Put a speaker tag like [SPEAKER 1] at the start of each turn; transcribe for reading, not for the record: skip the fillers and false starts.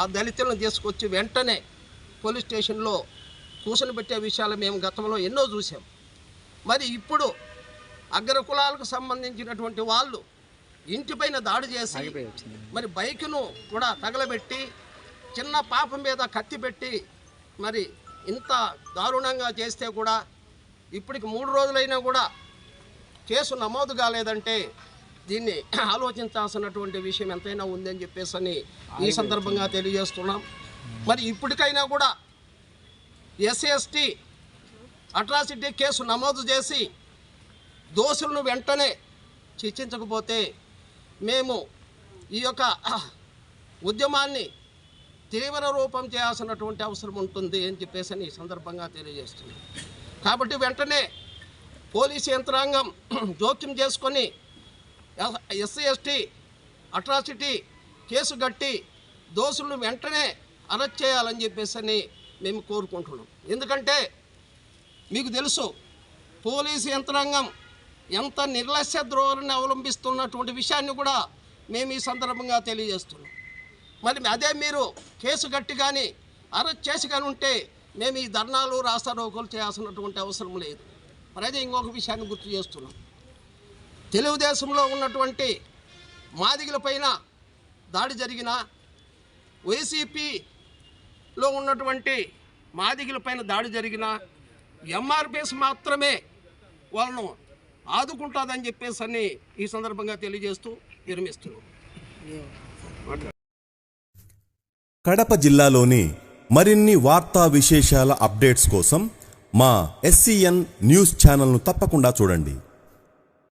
[SPEAKER 1] ఆ దళితులను తీసుకొచ్చి వెంటనే పోలీస్ స్టేషన్లో కూర్చొని విషయాలు మేము గతంలో ఎన్నో చూసాం. మరి ఇప్పుడు అగ్రకులాలకు సంబంధించినటువంటి వాళ్ళు ఇంటిపైన దాడి చేసి మరి బైకును కూడా తగలబెట్టి చిన్న పాప మీద కత్తి పెట్టి మరి ఇంత దారుణంగా చేస్తే కూడా ఇప్పటికి 3 రోజులైనా కూడా కేసు నమోదు కాలేదంటే దీన్ని ఆలోచించాల్సినటువంటి విషయం ఎంతైనా ఉందని చెప్పేసి ఈ సందర్భంగా తెలియజేస్తున్నాం. మరి ఇప్పటికైనా కూడా SC/ST అట్రాసిటీ కేసు నమోదు చేసి దోషులను వెంటనే శిక్షించకపోతే మేము ఈ యొక్క ఉద్యమాన్ని తీవ్ర రూపం చేయాల్సినటువంటి అవసరం ఉంటుంది అని చెప్పేసి ఈ సందర్భంగా తెలియజేస్తున్నాం. కాబట్టి వెంటనే పోలీసు యంత్రాంగం జోక్యం చేసుకొని SC/ST అట్రాసిటీ కేసు కట్టి దోషులను వెంటనే అరెస్ట్ చేయాలని చెప్పేసి మేము కోరుకుంటున్నాం. ఎందుకంటే మీకు తెలుసు పోలీసు యంత్రాంగం ఎంత నిర్లక్ష్య ధోరణిని అవలంబిస్తున్నటువంటి విషయాన్ని కూడా మేము ఈ సందర్భంగా తెలియజేస్తున్నాం. మరి అదే మీరు కేసు కట్టి కానీ అరెస్ట్ చేసి కానీ ఉంటే మేము ఈ ధర్నాలు రాస్తారోకోలు చేయాల్సినటువంటి అవసరం లేదు. మరి అదే ఇంకొక విషయాన్ని గుర్తు చేస్తున్నాం. తెలుగుదేశంలో ఉన్నటువంటి మాదిగలపైన దాడి జరిగిన, వైసీపీలో ఉన్నటువంటి మాదిగలపైన దాడి జరిగిన MRPS మాత్రమే వాళ్ళను ఆదుకుంటుందని చెప్పేసి ఈ సందర్భంగా తెలియజేస్తూ విరమిస్తున్నాం.
[SPEAKER 2] కడప జిల్లాలోని మరిన్ని వార్తా విశేషాల అప్డేట్స్ కోసం మా SCN న్యూస్ ఛానల్ను తప్పకుండా చూడండి.